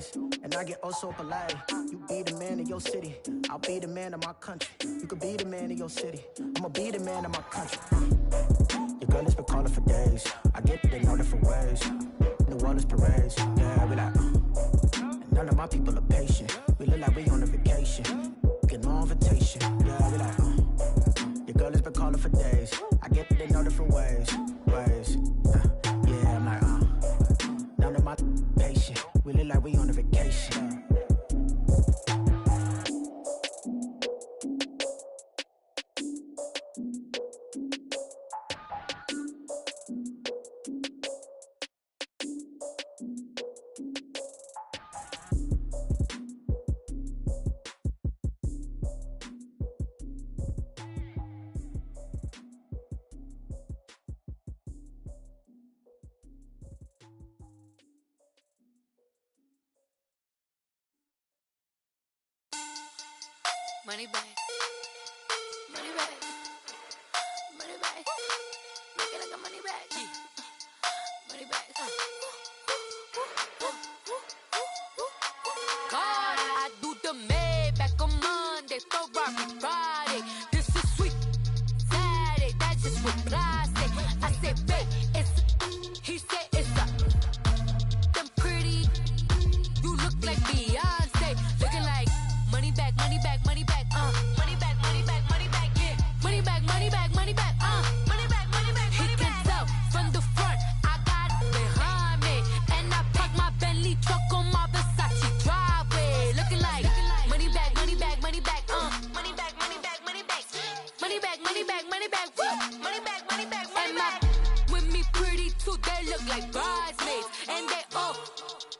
ways. And I get oh so polite. You be the man of your city, I'll be the man of my country. You could be the man of your city, I'ma be the man of my country. Your girl has been calling for days. I get it in all different ways. New Orleans parades, yeah, we like and none of my people are patient. We look like we on a vacation. Get no invitation, yeah, we like your girl has been calling for days. I get it in all different ways. Yeah, I'm like none of my patient. We look like we on a vacation. Money bag, money bag, money bag. Make it like a money bag, money bag. God, I do the Maybach on Monday, Ferrari Friday. This is sweet Saturday, that's just what I say. I say, babe, it's he said it's a them pretty. You look like Beyonce, looking like money bag, money bag, money bag. Money bag, money bag, money bag, yeah. Money bag, money bag, money bag, money bag, money bag, money bag. He can tell from the front, I got it behind me. And I park my Bentley truck on my Versace driveway. Looking like money bag, money bag, money bag, money bag, money bag, money bag. Money bag, money bag, money bag, money bag, money bag, money bag. With me pretty too, they look like bridesmaids. And they all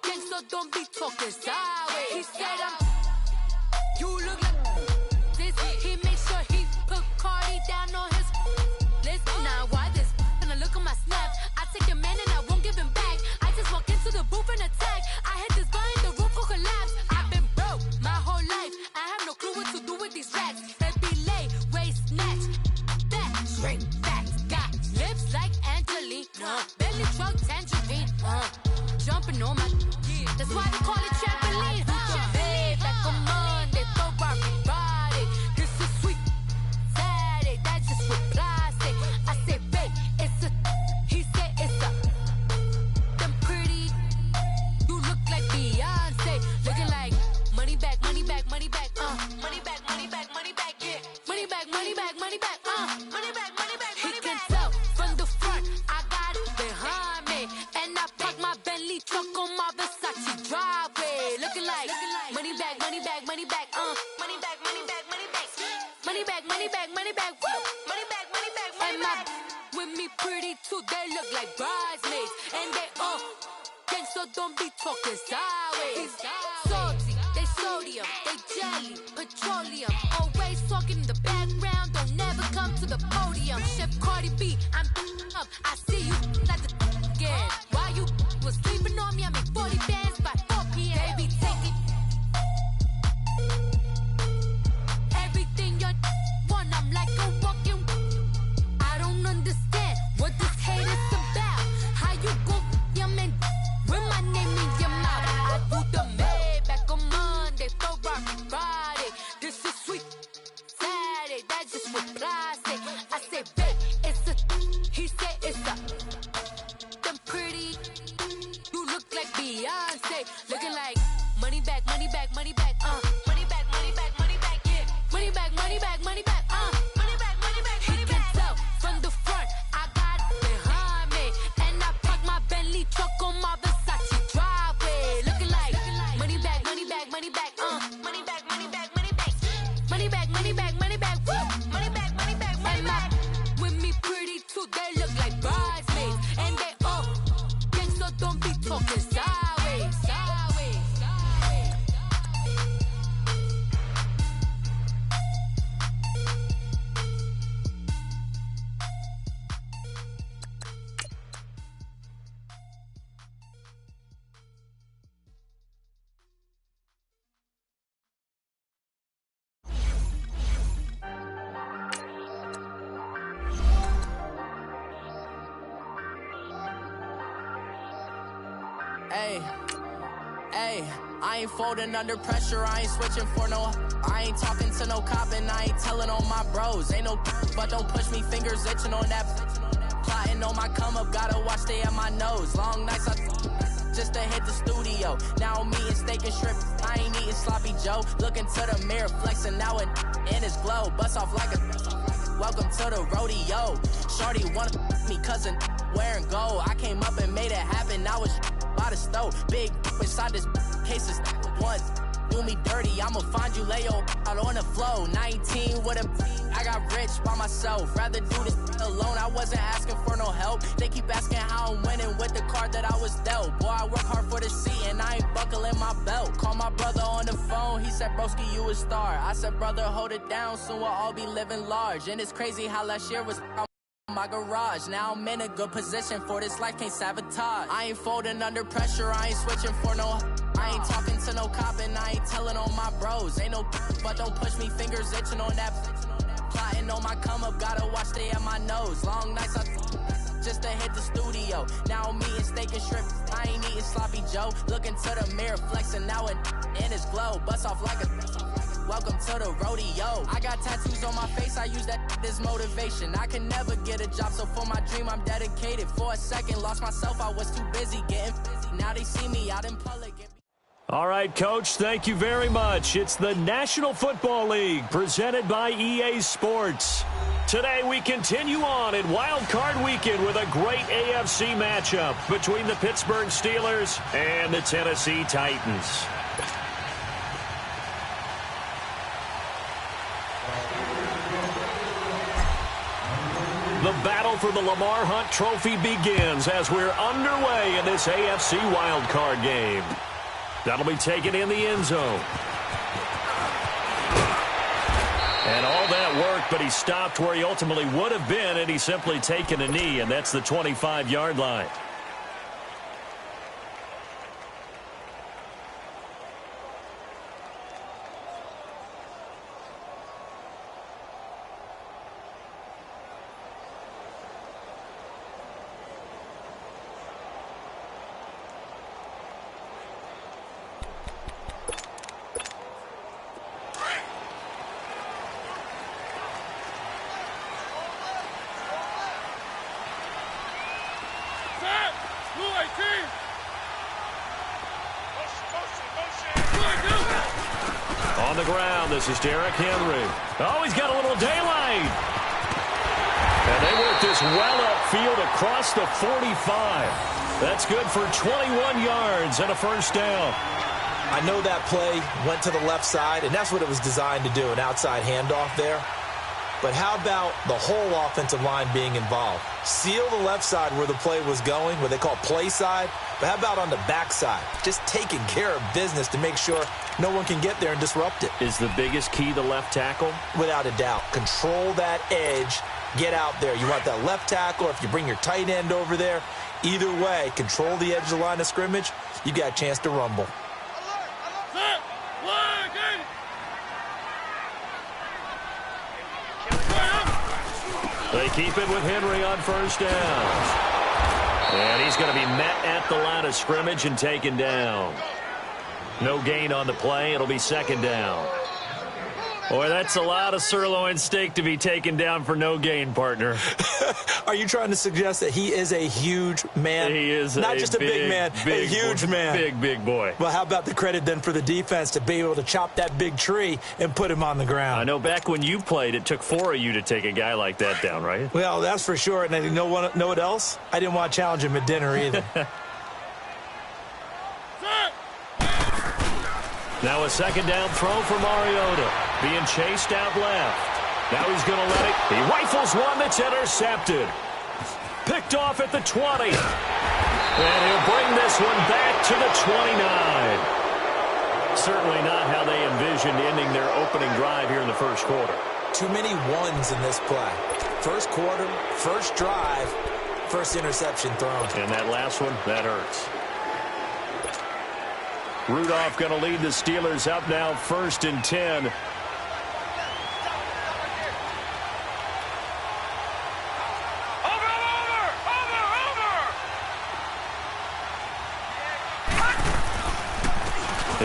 gang, so don't be talking sideways. He said you look like this. He make sure he put Cardi down on his list. Now why this? Gonna look at my snap. I take your man and I won't give him back. I just walk into the booth and attack. I hit this guy in the roof will collapse. I've been broke my whole life. I have no clue what to do with these racks. Heavy lay, waist snatch, that shrink back. Got lips like Angelina, belly truck tangerine. Jumping on my, that's why they call it trampoline. Back on Monday, Ferrari Friday. This is sweet Saturday, that's just what I say. I say, babe, it's a, he said it's a, them pretty. You look like Beyonce, looking like money bag, money bag, money bag, money bag, money bag, money bag, yeah. Money bag, money bag, money bag, money bag, money bag, money bag. He can tell from the front, I got it behind me. And I park my Bentley truck on my Versace driveway. Looking like money bag, money bag, money bag, money bag, money bag, money bag. Money bag, money bag, money bag, woo. Money bag, money bag, money bag. With me pretty too, they look like bridesmaids. And they all gang, so don't be talking sideways. Salty, they sodium, they jelly, petroleum. Always talking in the background, don't never come to the podium. Chef Cardi B, I'm up, I see you like the again. While you was sleeping on me, I make 40 bands by 4 p.m. Baby, take it. Everything you want, I'm like a walking. I don't understand what this hate is about. How you go, your man, with my name in your mouth. I do the Maybach on Monday, Ferrari Friday. This is sweet Saturday, that's just what I say. I say, babe, it's a, he said it's a, them pretty. You look like Beyonce, looking like money bag, money bag, money bag, money bag, money bag, money bag, yeah. Money bag, money bag, money bag, money bag, money bag, money bag. He can tell from the front, I got it behind me. And I park my Bentley truck on my Versace driveway. Looking like money bag, money bag, money bag, money bag, money bag, money bag. Money bag, money bag, money bag, woo. Money bag, money bag, money bag. With me pretty too, they look like bridesmaids. And they all gang, so don't be talking sideways. Sideways, sideways. Hey, hey, I ain't folding under pressure, I ain't switching for no. I ain't talking to no cop and I ain't telling on my bros. Ain't no but don't push me, fingers itching on that. Plotting on my come up, gotta watch stay at my nose. Long nights I just to hit the studio. Now I'm eating steak and shrimp, I ain't eating sloppy Joe. Looking to the mirror, flexing now it in his glow. Bust off like a welcome to the rodeo. Shorty wanna me cousin wearing gold. I came up and made it happen, now it's by the stove. Big inside this cases once. Do me dirty, I'ma find you, lay your out on the floor. 19 with a, I got rich by myself. Rather do this alone, I wasn't asking for no help. They keep asking how I'm winning with the card that I was dealt. Boy, I work hard for the seat and I ain't buckling my belt. Call my brother on the phone, he said, broski, you a star. I said, brother, hold it down, soon we'll all be living large. And it's crazy how last year was my garage. Now I'm in a good position for this life, can't sabotage. I ain't folding under pressure, I ain't switching for no. I ain't talking to no cop and I ain't telling on my bros. Ain't no but don't push me, fingers itching on that. Plotting on my come up, gotta watch stay at my nose. Long nights I just to hit the studio. Now I'm eating steak and shrimp, I ain't eating sloppy Joe. Looking to the mirror, flexing now it in his glow. Bust off like a welcome to the rodeo. I got tattoos on my face, I use that as motivation. I can never get a job, so for my dream I'm dedicated. For a second, lost myself, I was too busy getting busy. Now they see me out in public. All right, Coach, thank you very much. It's the National Football League presented by EA Sports. Today we continue on in Wild Card Weekend with a great AFC matchup between the Pittsburgh Steelers and the Tennessee Titans. The battle for the Lamar Hunt Trophy begins as we're underway in this AFC wildcard game. That'll be taken in the end zone. And all that work, but he stopped where he ultimately would have been, and he's simply taken a knee, and that's the 25-yard line. On the ground, this is Derrick Henry. Oh, he's got a little daylight. And they work this well upfield across the 45. That's good for 21 yards and a first down. I know that play went to the left side, and that's what it was designed to do, an outside handoff there. But how about the whole offensive line being involved? Seal the left side where the play was going, what they call play side. But how about on the backside? Just taking care of business to make sure no one can get there and disrupt it. Is the biggest key the left tackle? Without a doubt. Control that edge. Get out there. You want that left tackle, or if you bring your tight end over there, either way, control the edge of the line of scrimmage, you got a chance to rumble. They keep it with Henry on first down. And he's going to be met at the line of scrimmage and taken down. No gain on the play. It'll be second down. Boy, that's a lot of sirloin steak to be taken down for no gain, partner. Are you trying to suggest that he is a huge man? He is not just a big man, a huge man. Big boy. Well, how about the credit then for the defense to be able to chop that big tree and put him on the ground? I know back when you played, it took 4 of you to take a guy like that down, right? Well, that's for sure. And you know what else? I didn't want to challenge him at dinner either. Now a second down throw for Mariota. Being chased out left. Now he's going to let it. He rifles one that's intercepted. Picked off at the 20. And he'll bring this one back to the 29. Certainly not how they envisioned ending their opening drive here in the first quarter. Too many ones in this play. First quarter, first drive, first interception thrown. And that last one, that hurts. Rudolph going to lead the Steelers up now 1st and 10.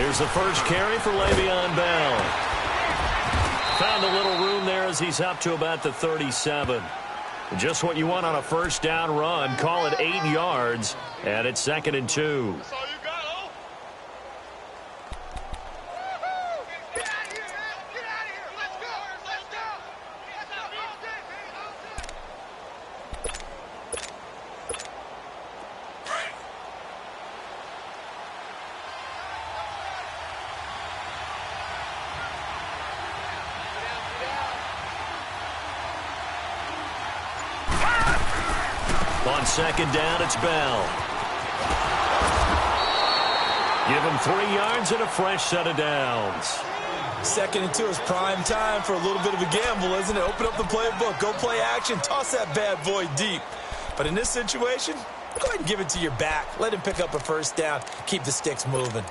Here's the first carry for Le'Veon Bell. Found a little room there as he's up to about the 37. Just what you want on a first down run. Call it 8 yards, and it's 2nd and 2. That's all you got, oh? Get out of here, man! Get out of here! Let's go! Let's go! On 2nd down, it's Bell. Give him 3 yards and a fresh set of downs. 2nd and 2 is prime time for a little bit of a gamble, isn't it? Open up the playbook, go play action, toss that bad boy deep. But in this situation, go ahead and give it to your back. Let him pick up a first down, keep the sticks moving.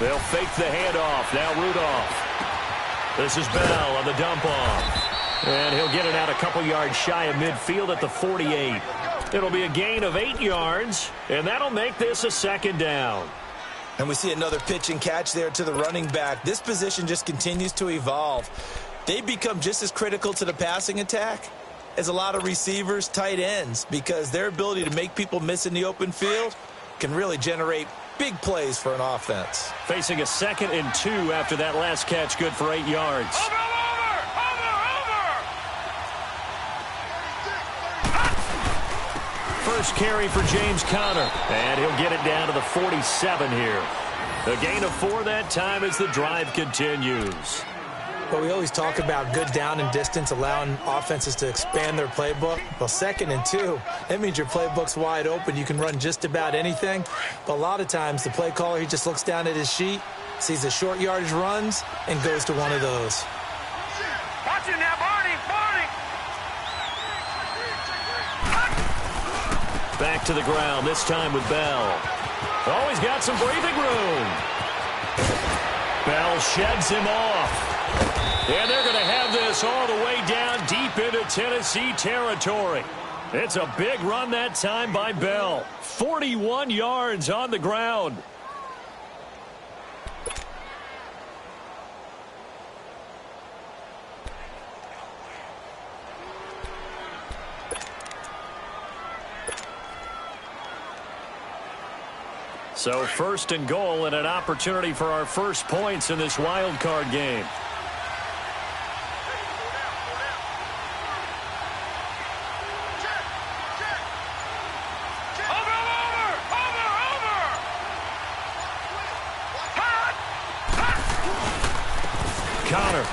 They'll fake the handoff. Now Rudolph. This is Bell on the dump off. And he'll get it out a couple yards shy of midfield at the 48. It'll be a gain of 8 yards, and that'll make this a 2nd down. And we see another pitch and catch there to the running back. This position just continues to evolve. They become just as critical to the passing attack as a lot of receivers, tight ends, because their ability to make people miss in the open field can really generate big plays for an offense. Facing a 2nd and 2 after that last catch, good for 8 yards. First carry for James Conner, and he'll get it down to the 47 here. A gain of 4 that time as the drive continues. But we always talk about good down and distance, allowing offenses to expand their playbook. Well, 2nd and 2, that means your playbook's wide open. You can run just about anything. But a lot of times, the play caller, he just looks down at his sheet, sees the short yardage runs, and goes to one of those. Watch it now, Barney! Back to the ground, this time with Bell. Oh, he's got some breathing room. Bell sheds him off. And they're going to have this all the way down deep into Tennessee territory. It's a big run that time by Bell. 41 yards on the ground. So 1st and goal and an opportunity for our first points in this wild card game. Conner.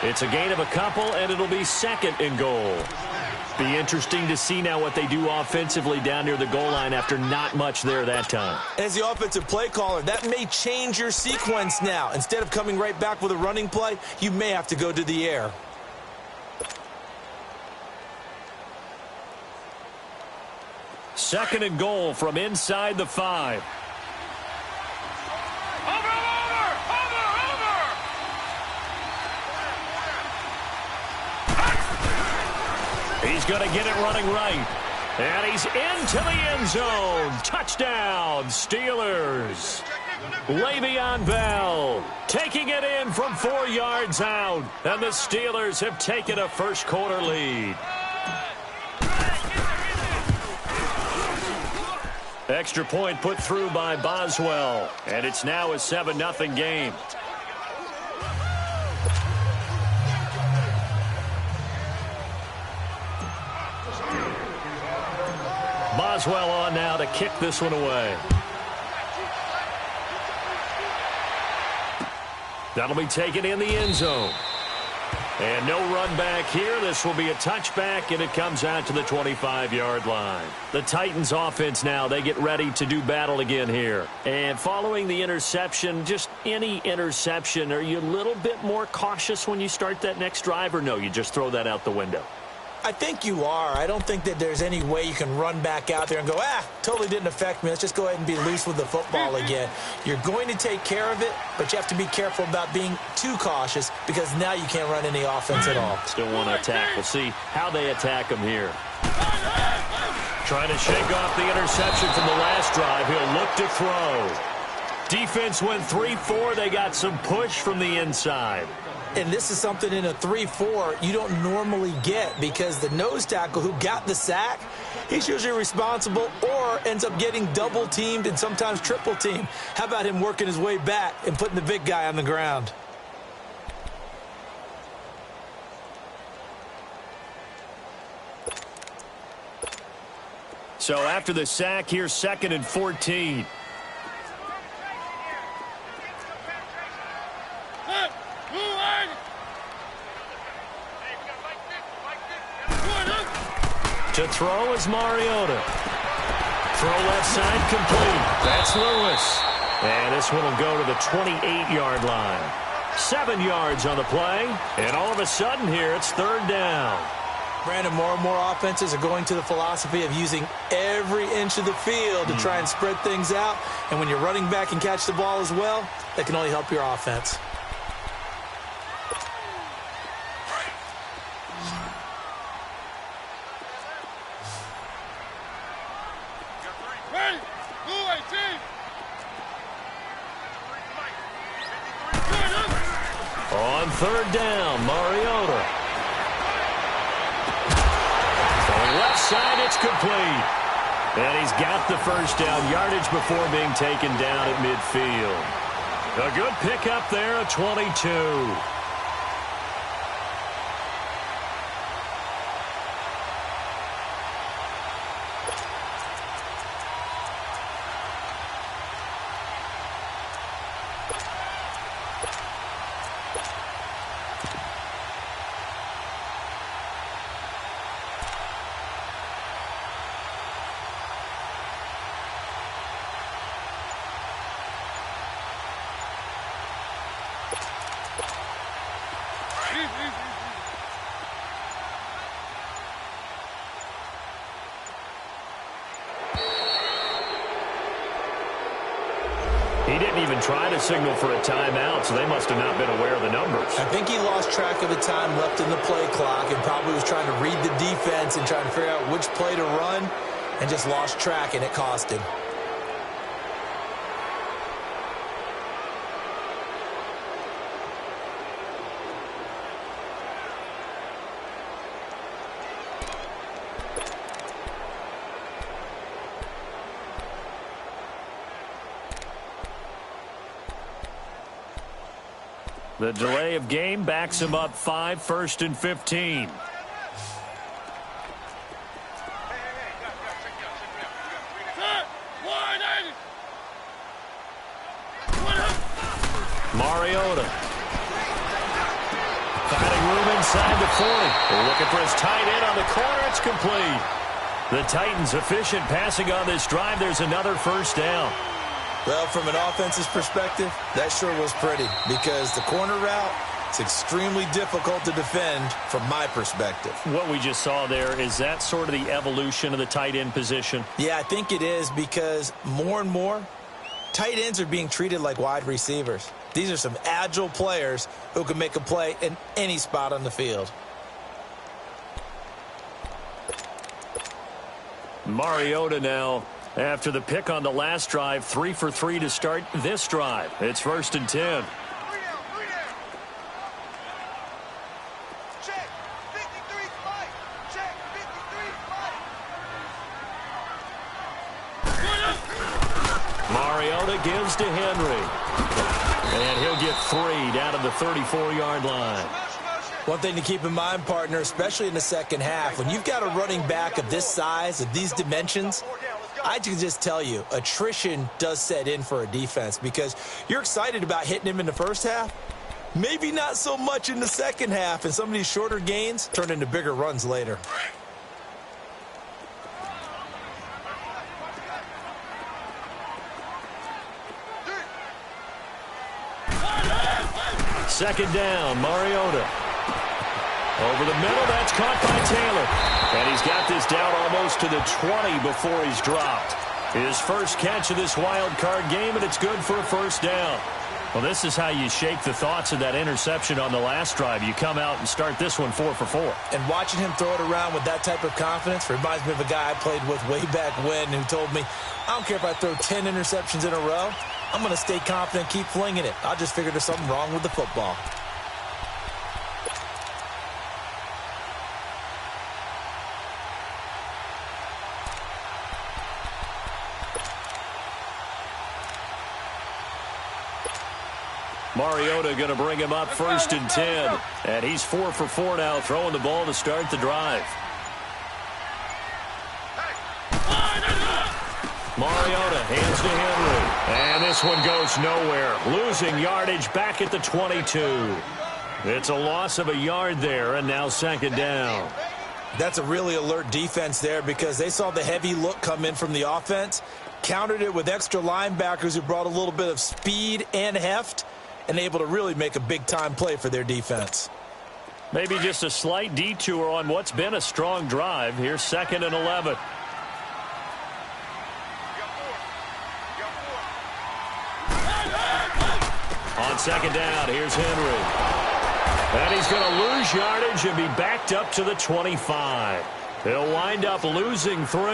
It's a gain of a couple, and it'll be 2nd and goal. Be interesting to see now what they do offensively down near the goal line after not much there that time. As the offensive play caller, that may change your sequence now. Instead of coming right back with a running play, you may have to go to the air. Second and goal from inside the 5. He's going to get it running right. And he's into the end zone. Touchdown, Steelers. Le'Veon Bell taking it in from 4 yards out. And the Steelers have taken a first quarter lead. Extra point put through by Boswell. And it's now a 7-0 game. Boswell on now to kick this one away. That'll be taken in the end zone. And no run back here. This will be a touchback, and it comes out to the 25-yard line. The Titans offense now, they get ready to do battle again here. And following the interception, just any interception, are you a little bit more cautious when you start that next drive, or no, you just throw that out the window? I think you are. I don't think that there's any way you can run back out there and go, totally didn't affect me. Let's just go ahead and be loose with the football again. You're going to take care of it, but you have to be careful about being too cautious because now you can't run any offense at all. Still want to attack. We'll see how they attack him here. Trying to shake off the interception from the last drive. He'll look to throw. Defense went 3-4. They got some push from the inside. And this is something in a 3-4 you don't normally get because the nose tackle who got the sack, he's usually responsible or ends up getting double-teamed and sometimes triple-teamed. How about him working his way back and putting the big guy on the ground? So after the sack, here's 2nd and 14. To throw is Mariota. Throw left side complete. That's Lewis. And this one will go to the 28-yard line. 7 yards on the play. And all of a sudden here, it's 3rd down. Brandon, more and more offenses are going to the philosophy of using every inch of the field to try and spread things out. And when you're running back and catch the ball as well, that can only help your offense. On 3rd down, Mariota. Throwing left side, it's complete. And he's got the first down yardage before being taken down at midfield. A good pickup there at 22. He didn't even try to signal for a timeout, so they must have not been aware of the numbers. I think he lost track of the time left in the play clock and probably was trying to read the defense and trying to figure out which play to run and just lost track, and it cost him. The delay of game backs him up 5, 1st and 15. Mariota. Finding room inside the 40. They're looking for his tight end on the corner. It's complete. The Titans efficient passing on this drive. There's another first down. Well, from an offense's perspective, that sure was pretty because the corner route, it's extremely difficult to defend from my perspective. What we just saw there, is that sort of the evolution of the tight end position? Yeah, I think it is because more and more, tight ends are being treated like wide receivers. These are some agile players who can make a play in any spot on the field. Mariota now, after the pick on the last drive, 3 for 3 to start this drive. It's 1st and 10. Check. 53 fight. Check. 53 fight. Mariota gives to Henry. And he'll get 3 down to the 34-yard line. One thing to keep in mind, partner, especially in the second half, when you've got a running back of this size, of these dimensions, I can just tell you, attrition does set in for a defense because you're excited about hitting him in the first half. Maybe not so much in the second half, and some of these shorter gains turn into bigger runs later. Second down, Mariota. Over the middle, that's caught by Taylor. And he's got this down almost to the 20 before he's dropped. His first catch of this wild card game, and it's good for a first down. Well, this is how you shake the thoughts of that interception on the last drive. You come out and start this one 4 for 4. And watching him throw it around with that type of confidence reminds me of a guy I played with way back when who told me, I don't care if I throw 10 interceptions in a row. I'm going to stay confident, keep flinging it. I just figured there's something wrong with the football. Mariota going to bring him up 1st and 10. And he's 4 for 4 now, throwing the ball to start the drive. Mariota hands to Henry. And this one goes nowhere. Losing yardage back at the 22. It's a loss of a yard there, and now 2nd down. That's a really alert defense there because they saw the heavy look come in from the offense, countered it with extra linebackers who brought a little bit of speed and heft, and able to really make a big-time play for their defense. Maybe just a slight detour on what's been a strong drive. Here's 2nd and 11. On 2nd down, here's Henry. And he's going to lose yardage and be backed up to the 25. He'll wind up losing 3.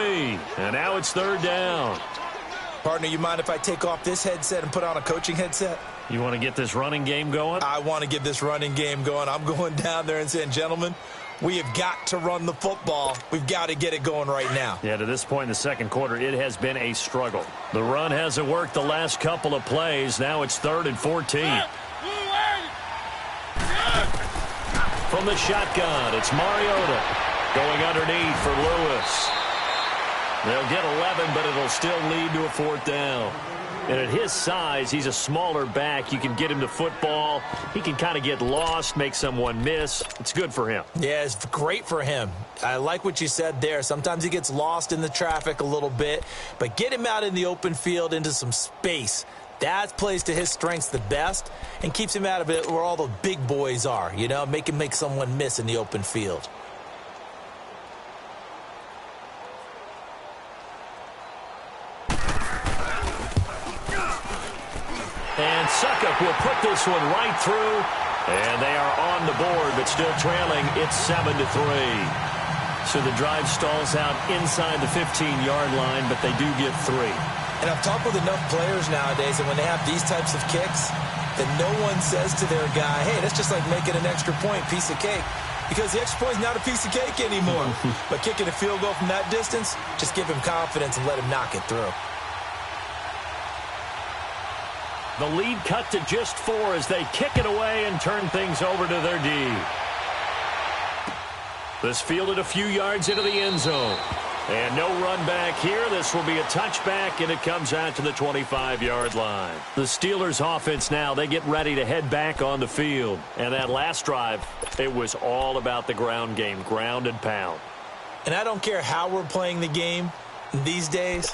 And now it's 3rd down. Partner, you mind if I take off this headset and put on a coaching headset? You want to get this running game going? I want to get this running game going. I'm going down there and saying, gentlemen, we have got to run the football. We've got to get it going right now. Yeah, to this point in the second quarter, it has been a struggle. The run hasn't worked the last couple of plays. Now it's 3rd and 14. From the shotgun, it's Mariota going underneath for Lewis. They'll get 11, but it'll still lead to a 4th down. And at his size, he's a smaller back. You can get him to football. He can kind of get lost, make someone miss. It's good for him. Yeah, it's great for him. I like what you said there. Sometimes he gets lost in the traffic a little bit, but get him out in the open field into some space. That plays to his strengths the best and keeps him out of it where all the big boys are, you know, make him make someone miss in the open field. And Suckup will put this one right through. And they are on the board, but still trailing. It's 7-3. So the drive stalls out inside the 15-yard line, but they do get 3. And I've talked with enough players nowadays that when they have these types of kicks, that no one says to their guy, hey, that's just like making an extra point, piece of cake. Because the extra point is not a piece of cake anymore. But kicking a field goal from that distance, just give him confidence and let him knock it through. The lead cut to just 4 as they kick it away and turn things over to their D. This fielded a few yards into the end zone. And no run back here. This will be a touchback, and it comes out to the 25-yard line. The Steelers' offense now, they get ready to head back on the field. And that last drive, it was all about the ground game, ground and pound. And I don't care how we're playing the game these days,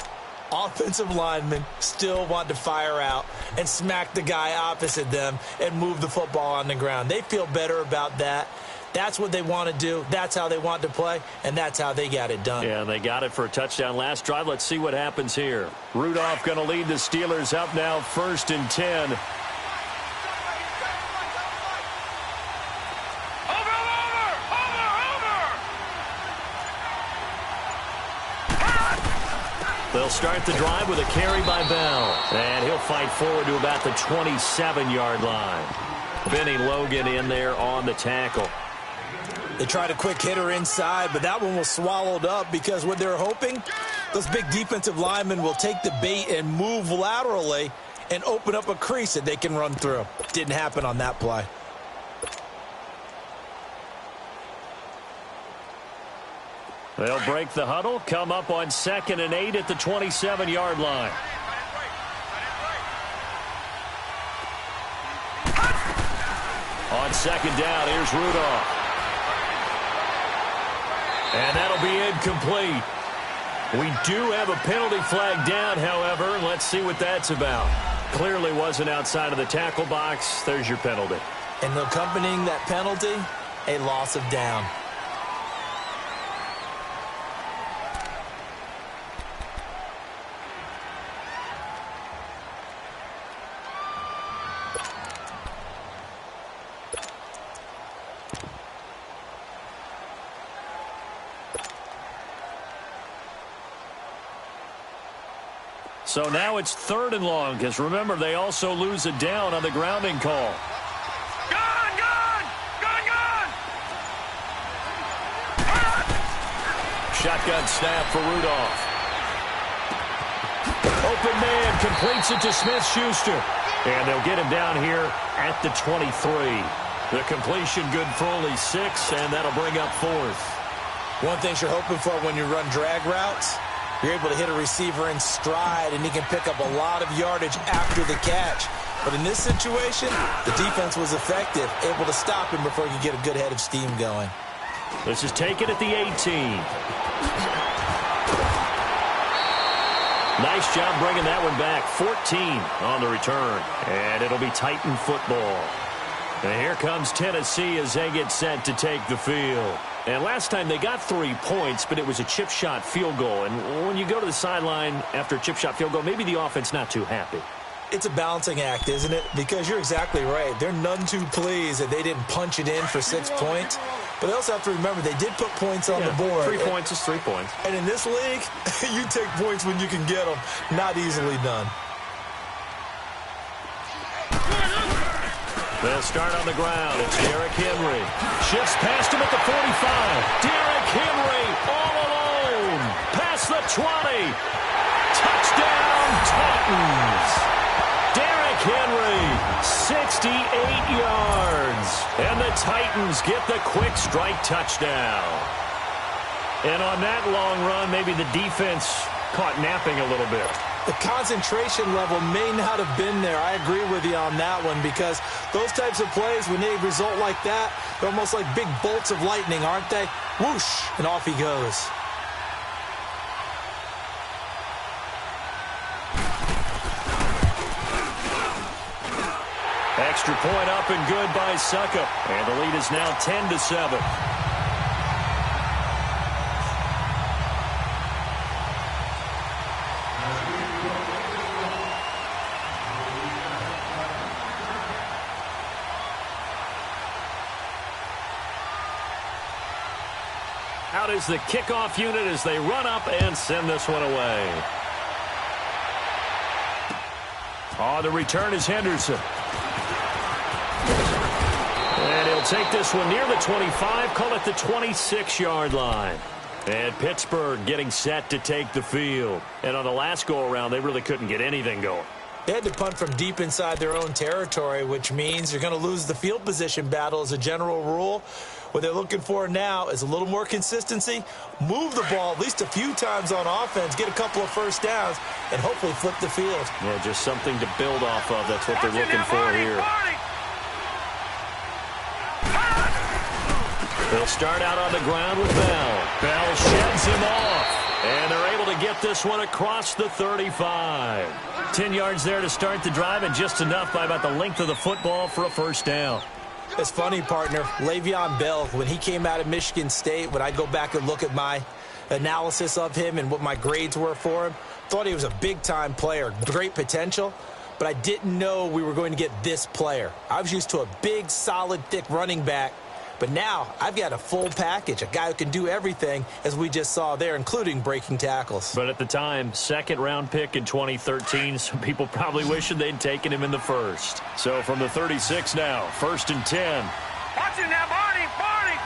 offensive linemen still want to fire out and smack the guy opposite them and move the football on the ground. They feel better about that. That's what they want to do. That's how they want to play, and that's how they got it done. Yeah, they got it for a touchdown last drive. Let's see what happens here. Rudolph going to lead the Steelers up now 1st and 10. They'll start the drive with a carry by Bell. And he'll fight forward to about the 27-yard line. Benny Logan in there on the tackle. They tried a quick hitter inside, but that one was swallowed up because what they're hoping, those big defensive linemen will take the bait and move laterally and open up a crease that they can run through. Didn't happen on that play. They'll break the huddle, come up on 2nd and 8 at the 27-yard line. On 2nd down, here's Rudolph. And that'll be incomplete. We do have a penalty flag down, however. Let's see what that's about. Clearly wasn't outside of the tackle box. There's your penalty. And accompanying that penalty, a loss of down. So now it's 3rd and long, because remember, they also lose a down on the grounding call. Gone, gone! Gone, gone! Shotgun snap for Rudolph. Open man, completes it to Smith-Schuster. And they'll get him down here at the 23. The completion good for only 6, and that'll bring up 4th. One thing you're hoping for when you run drag routes, you're able to hit a receiver in stride, and he can pick up a lot of yardage after the catch. But in this situation, the defense was effective, able to stop him before he could get a good head of steam going. This is taken at the 18. Nice job bringing that one back. 14 on the return. And it'll be Titan football. And here comes Tennessee as they get set to take the field. And last time they got 3 points, but it was a chip shot field goal. And when you go to the sideline after a chip shot field goal, maybe the offense not too happy. It's a balancing act, isn't it? Because you're exactly right. They're none too pleased that they didn't punch it in for 6 points. But they also have to remember they did put points on the board. 3 points is 3 points. And in this league, you take points when you can get them. Not easily done. They'll start on the ground. It's Derrick Henry. Shifts past him at the 45. Derrick Henry all alone. Past the 20. Touchdown, Titans. Derrick Henry, 68 yards. And the Titans get the quick strike touchdown. And on that long run, maybe the defense caught napping a little bit. The concentration level may not have been there. I agree with you on that one, because those types of plays, when they result like that, they're almost like big bolts of lightning, aren't they? Whoosh, and off he goes. Extra point up and good by Suckup. And the lead is now 10-7. Out is the kickoff unit as they run up and send this one away. On the return is Henderson. And he'll take this one near the 25, call it the 26-yard line. And Pittsburgh getting set to take the field. And on the last go-around, they really couldn't get anything going. They had to punt from deep inside their own territory, which means you're going to lose the field position battle as a general rule. What they're looking for now is a little more consistency, move the ball at least a few times on offense, get a couple of first downs, and hopefully flip the field. Yeah, just something to build off of. That's what they're looking for here. They'll start out on the ground with Bell. Bell sheds him off, and they're able to get this one across the 35. 10 yards there to start the drive, and just enough by about the length of the football for a first down. It's funny, partner. Le'Veon Bell, when he came out of Michigan State, when I go back and look at my analysis of him and what my grades were for him, thought he was a big-time player, great potential, but I didn't know we were going to get this player. I was used to a big, solid, thick running back, but now I've got a full package, a guy who can do everything, as we just saw there, including breaking tackles. But at the time, second-round pick in 2013, some people probably wishing they'd taken him in the first. So from the 36 now, 1st and 10. Watch it now, Barney! Barney!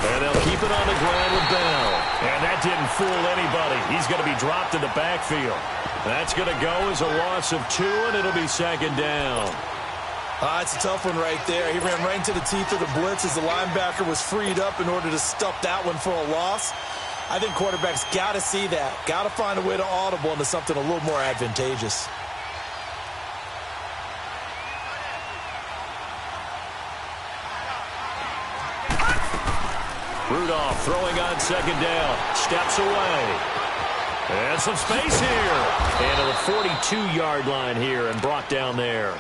And they'll keep it on the ground with Bell. And that didn't fool anybody. He's going to be dropped in the backfield. That's going to go as a loss of 2, and it'll be 2nd down. It's a tough one right there. He ran right into the teeth of the blitz as the linebacker was freed up in order to stop that one for a loss. I think quarterbacks got to see that. Got to find a way to audible into something a little more advantageous. Rudolph throwing on 2nd down. Steps away. And some space here. And to the 42-yard line here and brought down there.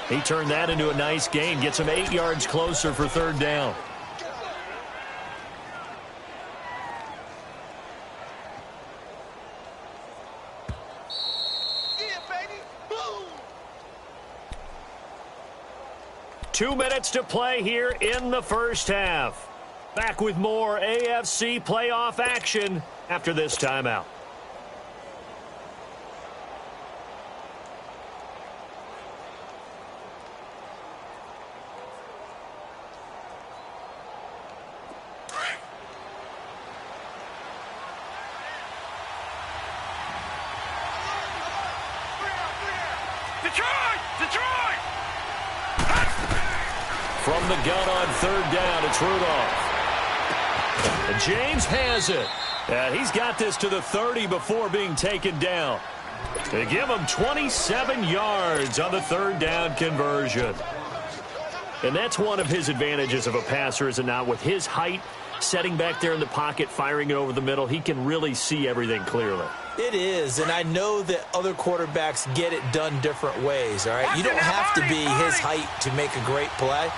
He turned that into a nice gain. Gets him 8 yards closer for third down. Yeah, baby. Boom. 2 minutes to play here in the first half. Back with more AFC playoff action after this timeout. Detroit! From the gun on third down, it's Rudolph. And James has it. And he's got this to the 30 before being taken down. They give him 27 yards on the third down conversion. And that's one of his advantages of a passer, is it not? With his height, setting back there in the pocket, firing it over the middle, he can really see everything clearly. It is, and I know that other quarterbacks get it done different ways, all right? You don't have to be his height to make a great play.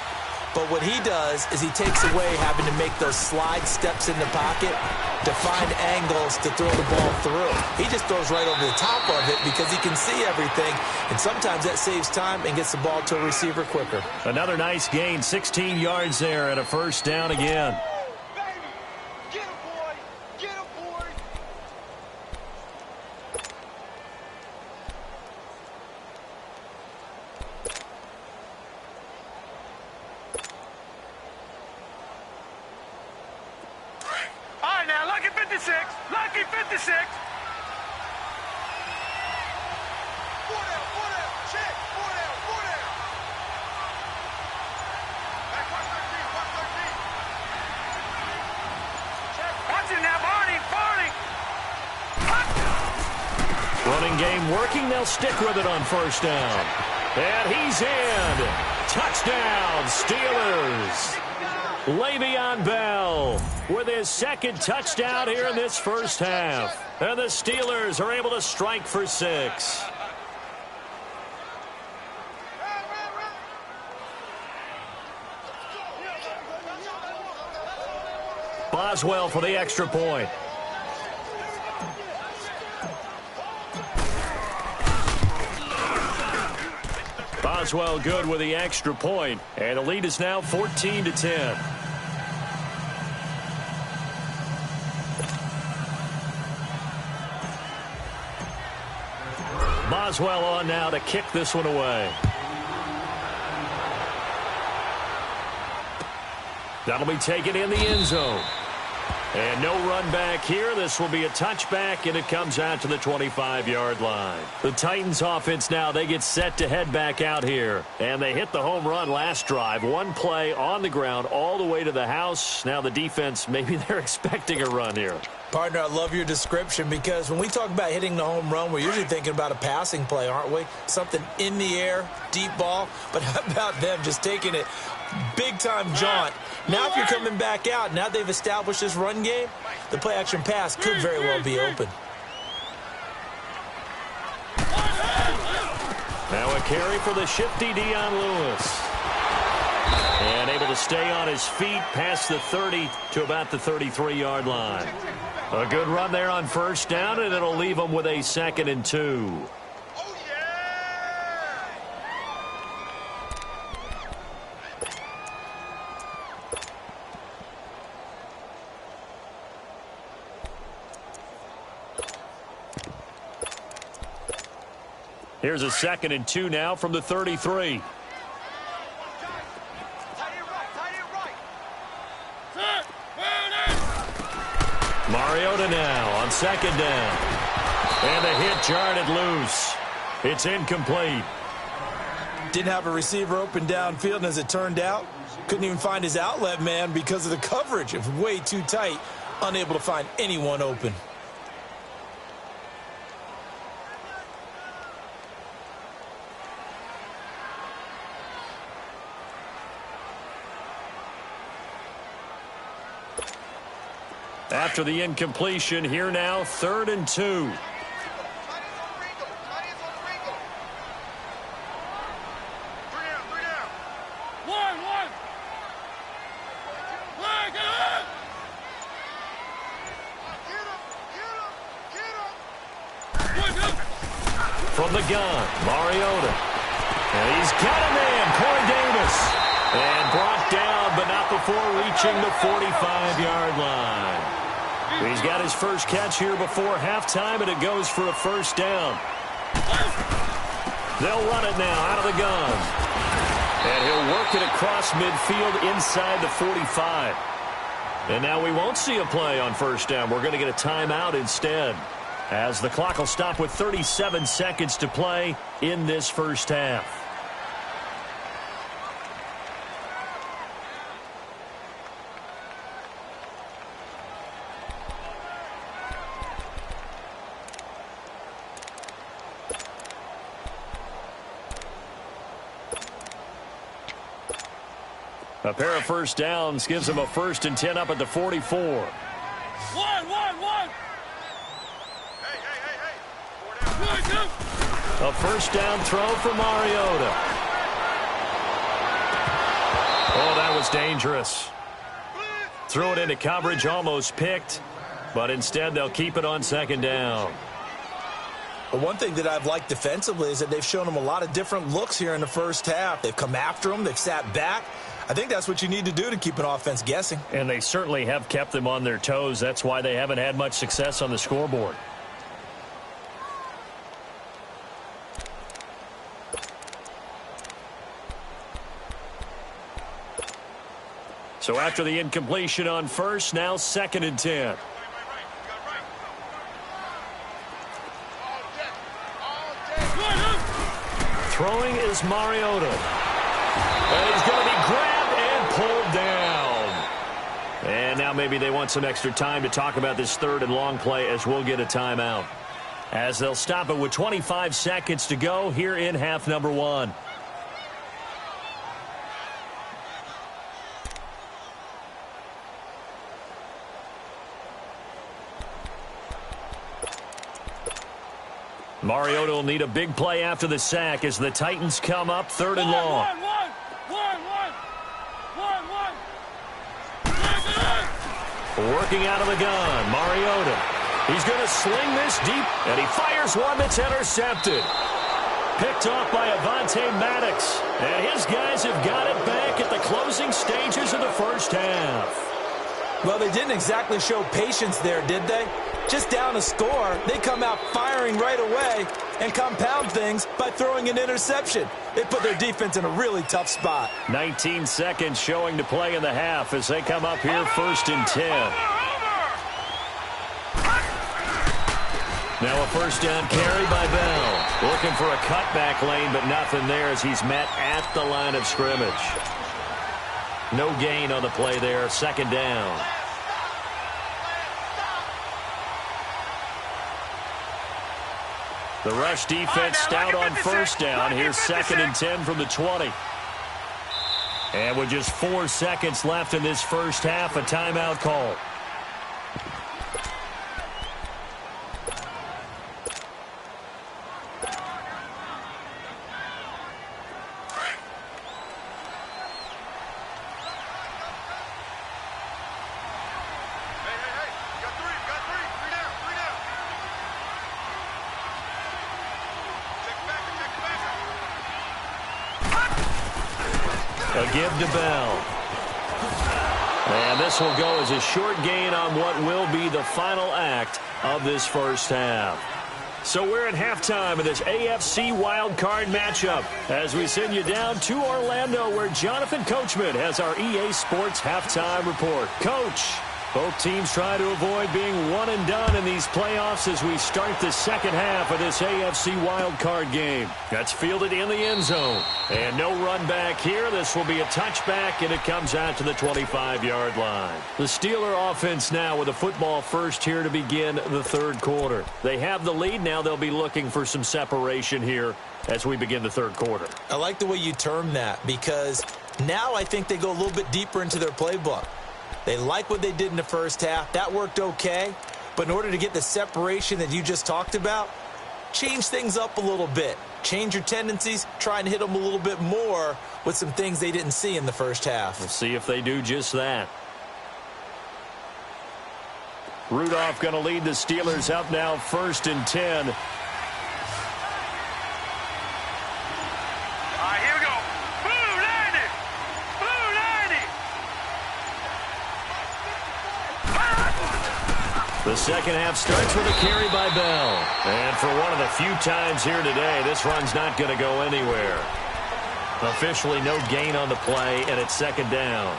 But what he does is he takes away having to make those slide steps in the pocket to find angles to throw the ball through. He just throws right over the top of it because he can see everything, and sometimes that saves time and gets the ball to a receiver quicker. Another nice gain, 16 yards there and a first down again. Baby! Get him, boy! Get him, boy! All right, now, lucky 56! Lucky 56! Four down, check! Four down! Back, watch 13! Watch it now, Barney! Running game working. They'll stick with it on first down. And he's in. Touchdown, Steelers. Le'Veon Bell with his second touchdown here in this first half. And the Steelers are able to strike for 6. Boswell for the extra point. Boswell good with the extra point, and the lead is now 14-10. Boswell on now to kick this one away. That'll be taken in the end zone. And no run back here. This will be a touchback, and it comes out to the 25-yard line. The Titans offense now, they get set to head back out here. And they hit the home run last drive. One play on the ground all the way to the house. Now the defense, maybe they're expecting a run here. Partner, I love your description because when we talk about hitting the home run, we're usually thinking about a passing play, aren't we? Something in the air, deep ball. But how about them just taking it big-time jaunt? Now if you're coming back out, now they've established this run game, the play-action pass could very well be open. Now a carry for the shifty Dion Lewis. And able to stay on his feet past the 30 to about the 33-yard line. A good run there on first down, and it'll leave them with a 2nd and 2. Oh, yeah! Here's a 2nd and 2 now from the 33. Mariota now on 2nd down. And the hit jarred loose. It's incomplete. Didn't have a receiver open downfield, and as it turned out, couldn't even find his outlet man because of the coverage. It was way too tight, unable to find anyone open. After the incompletion, here now, 3rd and 2. from the gun. Mariota. And he's got a man, Corey Davis. And brought down, but not before reaching the 45-yard line. He's got his first catch here before halftime, and it goes for a first down. They'll run it now out of the gun. And he'll work it across midfield inside the 45. And now we won't see a play on first down. We're going to get a timeout instead, as the clock will stop with 37 seconds to play in this first half. A pair of first downs gives him a 1st and 10 up at the 44. One. Hey. A first down throw for Mariota. Oh, that was dangerous. Threw it into coverage, almost picked, but instead they'll keep it on second down. Well, one thing that I've liked defensively is that they've shown him a lot of different looks here in the first half. They've come after him. They've sat back. I think that's what you need to do to keep an offense guessing. And they certainly have kept them on their toes. That's why they haven't had much success on the scoreboard. So after the incompletion on first, now 2nd and 10. Throwing is Mariota. And he's going to be grabbed and pulled down. And now maybe they want some extra time to talk about this 3rd and long play, as we'll get a timeout. As they'll stop it with 25 seconds to go here in half number 1. Mariota will need a big play after the sack as the Titans come up 3rd and long. Working out of the gun, Mariota. He's going to sling this deep, and he fires one that's intercepted. Picked off by Avonte Maddox, and his guys have got it back at the closing stages of the first half. Well, they didn't exactly show patience there, did they? Just down a score, they come out firing right away and compound things by throwing an interception. They put their defense in a really tough spot. 19 seconds showing to play in the half as they come up here 1st and 10. Now a first down carry by Bell. Looking for a cutback lane, but nothing there as he's met at the line of scrimmage. No gain on the play there, 2nd down. The rush defense stout on first down. Here's 2nd and 10 from the 20. And with just 4 seconds left in this first half, a timeout call. A give to Bell. And this will go as a short gain on what will be the final act of this first half. So we're at halftime of this AFC wildcard matchup as we send you down to Orlando, where Jonathan Coachman has our EA Sports halftime report. Coach, both teams try to avoid being one and done in these playoffs as we start the second half of this AFC wildcard game. That's fielded in the end zone. And no run back here. This will be a touchback, and it comes out to the 25-yard line. The Steeler offense now with a football first here to begin the 3rd quarter. They have the lead. Now they'll be looking for some separation here as we begin the 3rd quarter. I like the way you term that, because now I think they go a little bit deeper into their playbook. They like what they did in the first half. That worked okay. But in order to get the separation that you just talked about, change things up a little bit. Change your tendencies. Try and hit them a little bit more with some things they didn't see in the first half. We'll see if they do just that. Rudolph going to lead the Steelers up now 1st and 10. second half starts with a carry by Bell. And for one of the few times here today, this run's not going to go anywhere. Officially no gain on the play, and it's second down.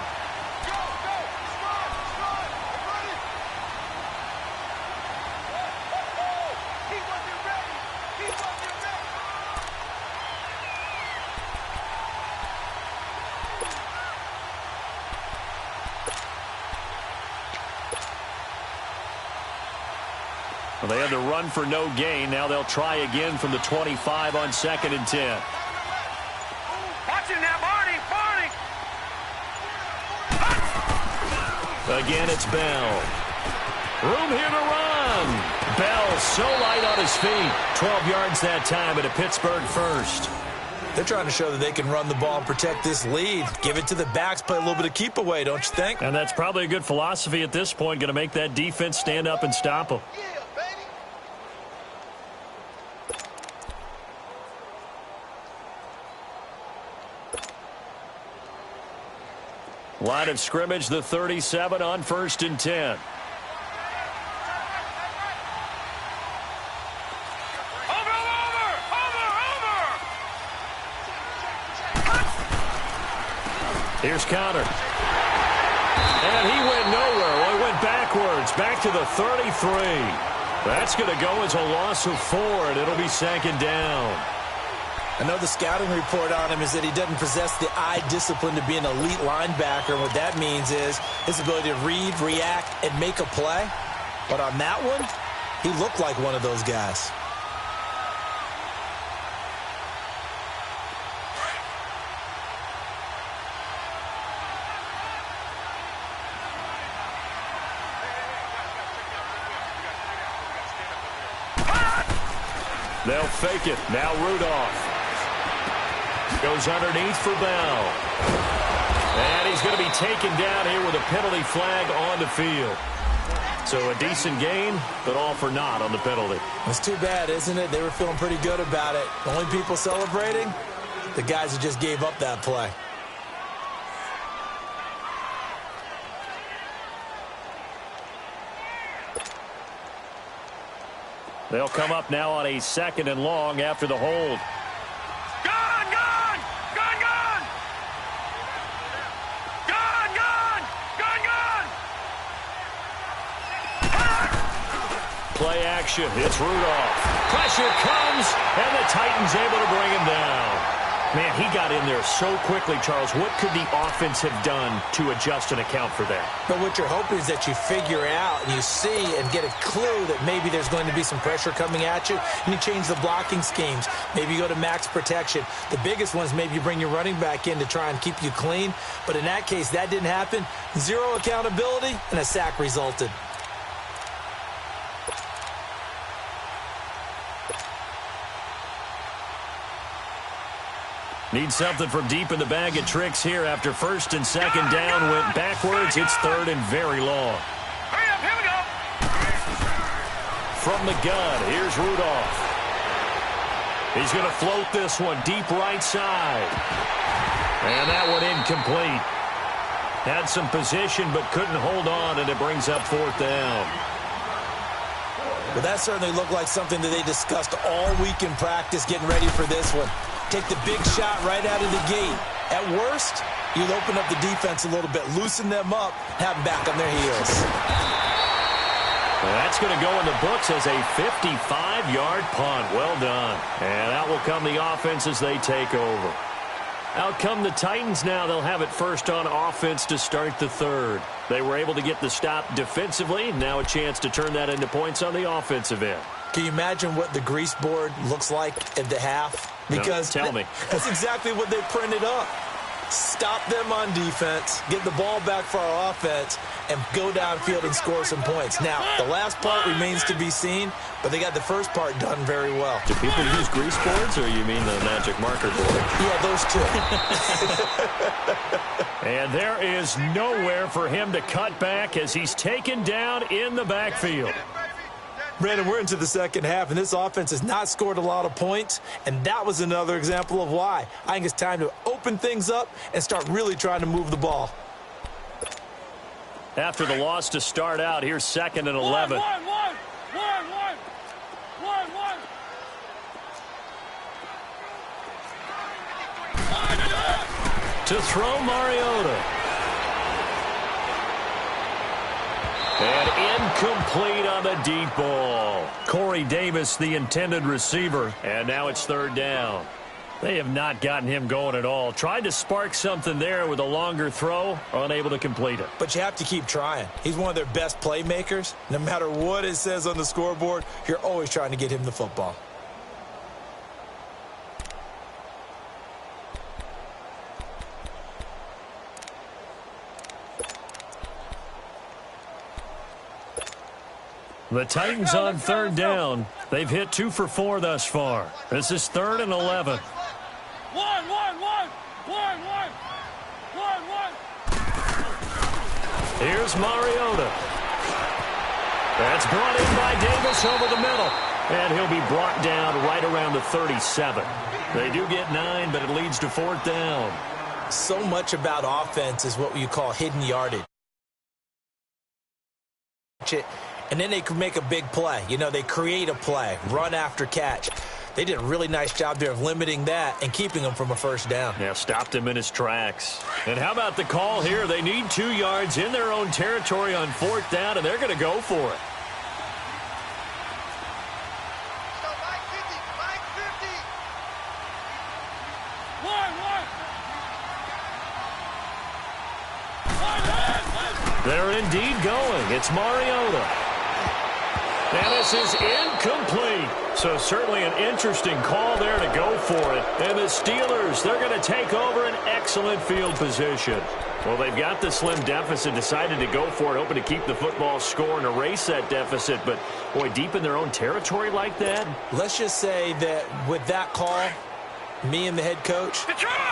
Well, they had to run for no gain. Now they'll try again from the 25 on 2nd and 10. Watch it now, Barney! Again, it's Bell. Room here to run. Bell so light on his feet. 12 yards that time at a Pittsburgh first. They're trying to show that they can run the ball and protect this lead. Give it to the backs, play a little bit of keep away, don't you think? And that's probably a good philosophy at this point. Going to make that defense stand up and stop them. Line of scrimmage, the 37 on 1st and 10. Here's Connor. And he went nowhere. Well, he went backwards, back to the 33. That's going to go as a loss of 4, and it'll be 2nd down. I know the scouting report on him is that he doesn't possess the eye discipline to be an elite linebacker. And what that means is his ability to read, react, and make a play. But on that one, he looked like one of those guys. They'll fake it. Now Rudolph. Goes underneath for Bell. And he's going to be taken down here with a penalty flag on the field. So a decent gain, but all for naught on the penalty. It's too bad, isn't it? They were feeling pretty good about it. The only people celebrating, the guys who just gave up that play. They'll come up now on a 2nd and long after the hold. Play action. It's Rudolph. Pressure comes, and the Titans able to bring him down. Man, he got in there so quickly, Charles. What could the offense have done to adjust and account for that? But what you're hoping is that you figure out and you see and get a clue that maybe there's going to be some pressure coming at you, and you change the blocking schemes. Maybe you go to max protection. The biggest one is maybe you bring your running back in to try and keep you clean. But in that case, that didn't happen. Zero accountability, and a sack resulted. Need something from deep in the bag of tricks here after 1st and 2nd down. Went backwards. It's 3rd and very long. Hurry up, here we go. From the gun, here's Rudolph. He's going to float this one deep right side. And that one incomplete. Had some position but couldn't hold on, and it brings up 4th down. Well, that certainly looked like something that they discussed all week in practice getting ready for this one. Take the big shot right out of the gate. At worst, you'll open up the defense a little bit, loosen them up, have them back on their heels. Well, that's going to go in the books as a 55-yard punt. Well done. And out will come the offense as they take over. Out come the Titans now. They'll have it first on offense to start the 3rd. They were able to get the stop defensively. Now a chance to turn that into points on the offensive end. Can you imagine what the grease board looks like at the half? Because no, tell me. That's exactly what they printed up. Stop them on defense, get the ball back for our offense, and go downfield and score some points. Now, the last part remains to be seen, but they got the first part done very well. Do people use grease boards, or you mean the magic marker board? Yeah, those two. And there is nowhere for him to cut back as he's taken down in the backfield. Brandon, we're into the second half, and this offense has not scored a lot of points, and that was another example of why. I think it's time to open things up and start really trying to move the ball. After the loss to start out, here's 2nd and 11. One. To throw, Mariota. And incomplete on the deep ball. Corey Davis, the intended receiver. And now it's third down. They have not gotten him going at all. Tried to spark something there with a longer throw, unable to complete it. But you have to keep trying. He's one of their best playmakers. No matter what it says on the scoreboard, you're always trying to get him the football. The Titans on third down. They've hit 2 for 4 thus far. This is 3rd and 11. One. Here's Mariota. That's brought in by Davis over the middle. And he'll be brought down right around the 37. They do get 9, but it leads to 4th down. So much about offense is what you call hidden yardage. And then they can make a big play. You know, they create a play, run after catch. They did a really nice job there of limiting that and keeping him from a first down. Yeah, stopped him in his tracks. And how about the call here? They need 2 yards in their own territory on 4th down, and they're going to go for it. So 950. One. They're indeed going. It's Mariota. And this is incomplete. So certainly an interesting call there to go for it. And the Steelers, they're going to take over an excellent field position. Well, they've got the slim deficit, decided to go for it, hoping to keep the football score and erase that deficit. But, boy, deep in their own territory like that? Let's just say that with that call, me and the head coach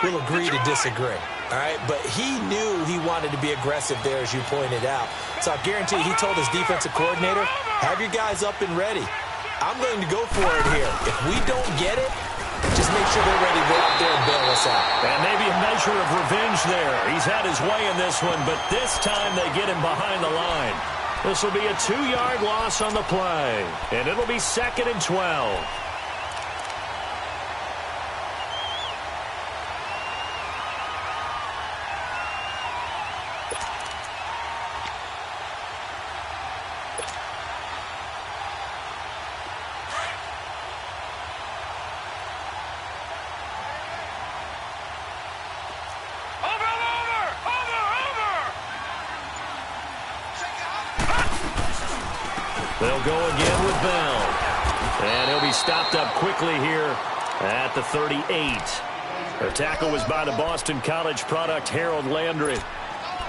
will agree to disagree. All right, but he knew he wanted to be aggressive there, as you pointed out. So I guarantee he told his defensive coordinator, have your guys up and ready. I'm going to go for it here. If we don't get it, just make sure they're ready to go out there and bail us out. And maybe a measure of revenge there. He's had his way in this one, but this time they get him behind the line. This will be a 2-yard loss on the play, and it'll be 2nd and 12. They'll go again with Bell. And he'll be stopped up quickly here at the 38. The tackle was by the Boston College product, Harold Landry.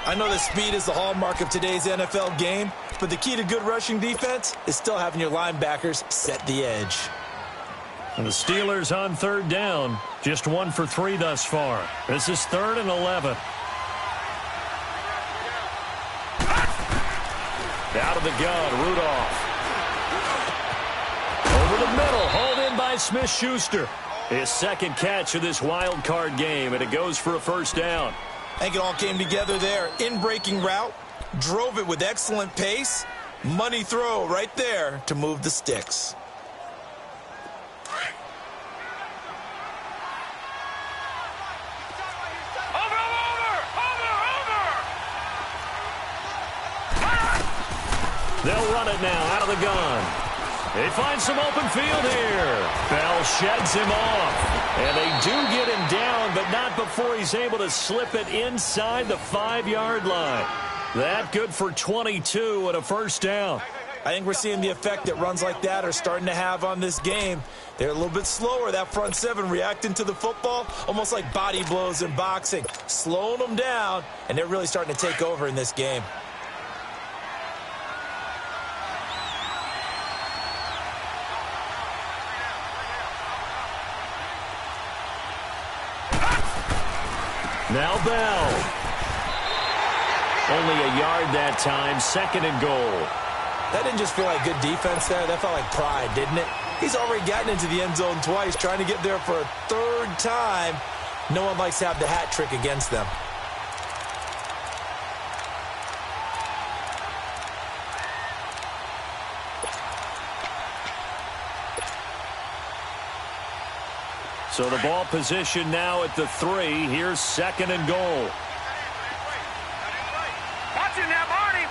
I know that speed is the hallmark of today's NFL game, but the key to good rushing defense is still having your linebackers set the edge. And the Steelers on 3rd down, just 1 for 3 thus far. This is 3rd and 11. Out of the gun, Rudolph. Over the middle, hauled in by Smith-Schuster. His 2nd catch of this wild card game, and it goes for a 1st down. I think it all came together there. In-breaking route, drove it with excellent pace. Money throw right there to move the sticks. They'll run it now out of the gun. They find some open field here. Bell sheds him off. And they do get him down, but not before he's able to slip it inside the 5-yard line. That good for 22 and a 1st down. I think we're seeing the effect that runs like that are starting to have on this game. They're a little bit slower, that front 7 reacting to the football, almost like body blows in boxing, slowing them down, and they're really starting to take over in this game. Now Bell. Only a yard that time, 2nd and goal. That didn't just feel like good defense there. That felt like pride, didn't it? He's already gotten into the end zone twice, trying to get there for a 3rd time. No one likes to have the hat trick against them. So the ball position now at the 3. Here's 2nd and goal. Watch it now, Barney.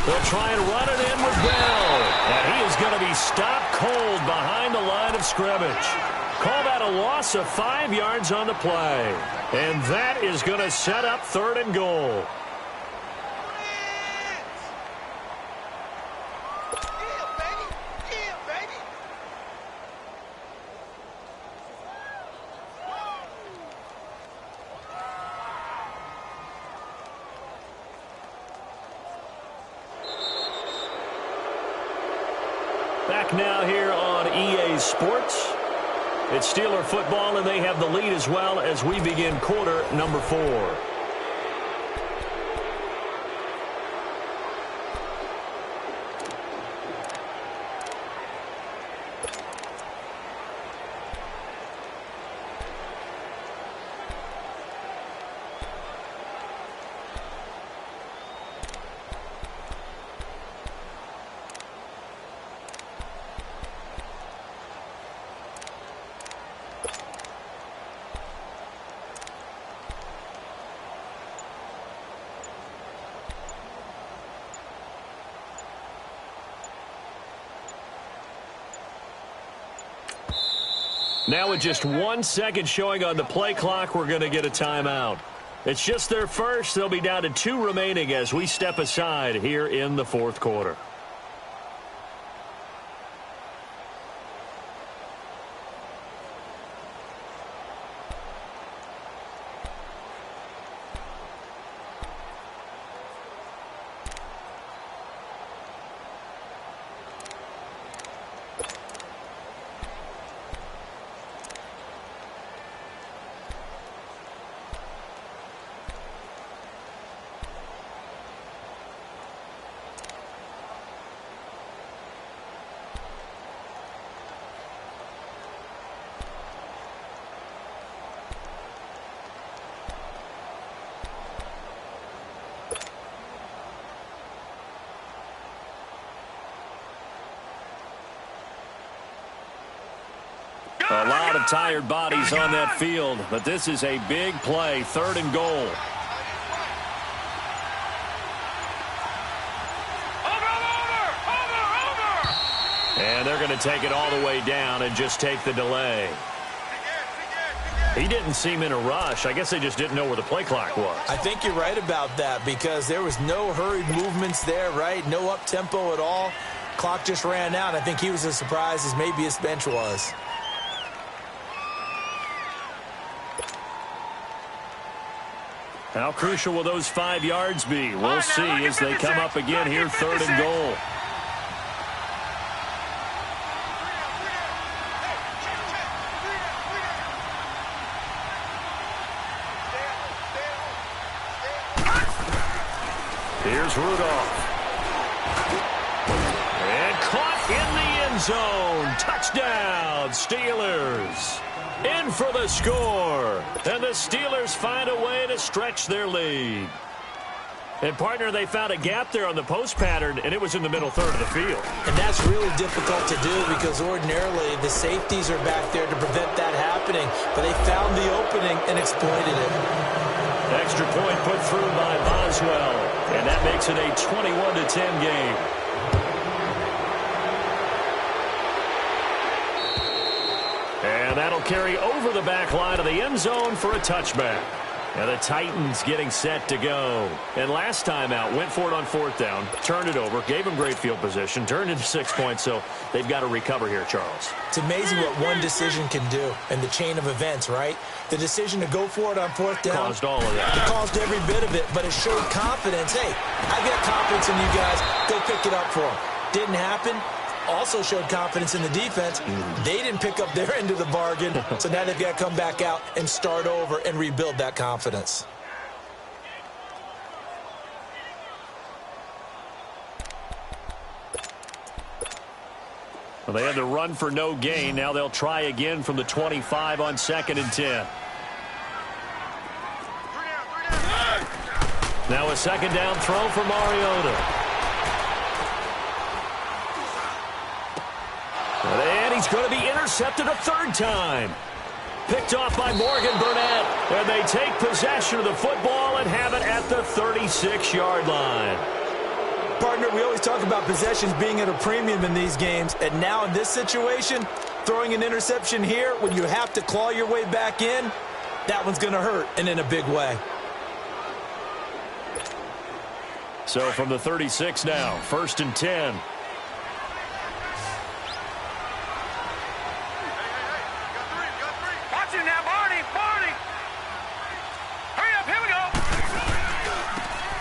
They'll try and run it in with Bell. And he is going to be stopped cold behind the line of scrimmage. Call that a loss of 5 yards on the play. And that is going to set up 3rd and goal. Back now here on EA Sports. It's Steeler football, and they have the lead as well as we begin quarter number 4. Now with just 1 second showing on the play clock, we're going to get a timeout. It's just their first. They'll be down to 2 remaining as we step aside here in the 4th quarter. A lot of tired bodies on that field, but this is a big play, 3rd and goal. And they're going to take it all the way down and just take the delay. He didn't seem in a rush. I guess they just didn't know where the play clock was. I think you're right about that because there was no hurried movements there, right? No up-tempo at all. Clock just ran out. I think he was as surprised as maybe his bench was. How crucial will those 5 yards be? We'll see as they come up again here, 3rd and goal. Here's Rudolph. And caught in the end zone. Touchdown, Steelers. In for the score. And the Steelers find a way to stretch their lead. And, partner, they found a gap there on the post pattern, and it was in the middle 3rd of the field. And that's really difficult to do because ordinarily the safeties are back there to prevent that happening. But they found the opening and exploited it. Extra point put through by Boswell. And that makes it a 21-10 game. And that'll carry over the back line of the end zone for a touchback. Now the Titans getting set to go. And last time out, went for it on 4th down, turned it over, gave them great field position, turned into 6 points, so they've got to recover here, Charles. It's amazing what one decision can do in the chain of events, right? The decision to go for it on 4th down. Caused all of that. It caused every bit of it, but it showed confidence. Hey, I've got confidence in you guys. Go pick it up for them. Didn't happen. Also showed confidence in the defense. They didn't pick up their end of the bargain, so now they've got to come back out and start over and rebuild that confidence. Well, they had to run for no gain. Now they'll try again from the 25 on 2nd and 10. Now a 2nd down throw for Mariota. is going to be intercepted a third time. Picked off by Morgan Burnett, and they take possession of the football and have it at the 36-yard line. Partner, we always talk about possessions being at a premium in these games, and now in this situation, throwing an interception here when you have to claw your way back in, that one's going to hurt, and in a big way. So from the 36 now, 1st and 10.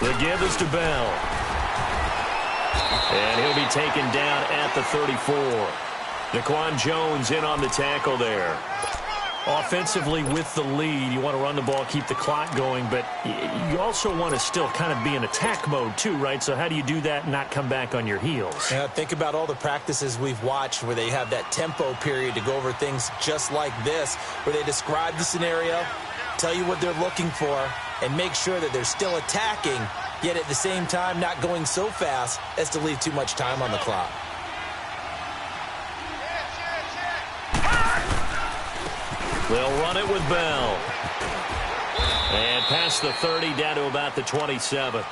The give is to Bell. And he'll be taken down at the 34. Daquan Jones in on the tackle there. Offensively with the lead, you want to run the ball, keep the clock going, but you also want to still kind of be in attack mode too, right? So how do you do that and not come back on your heels? Yeah, think about all the practices we've watched where they have that tempo period to go over things just like this, where they describe the scenario, tell you what they're looking for, and make sure that they're still attacking, yet at the same time not going so fast as to leave too much time on the clock. They'll run it with Bell. And past the 30 down to about the 27.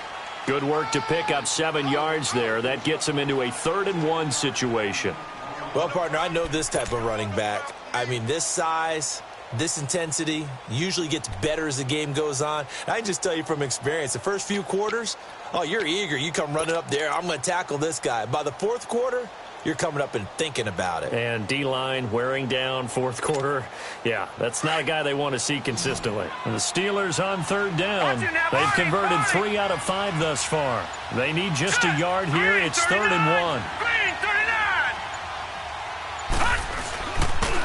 Good work to pick up 7 yards there. That gets them into a 3rd and 1 situation. Well, partner, I know this type of running back. I mean, this size, this intensity usually gets better as the game goes on. I can just tell you from experience, the first few quarters, oh, you're eager. You come running up there, I'm going to tackle this guy. By the 4th quarter, you're coming up and thinking about it. And D-line wearing down 4th quarter. Yeah, that's not a guy they want to see consistently. And the Steelers on 3rd down. They've converted 3 out of 5 thus far. They need just a yard here. It's 3rd and 1.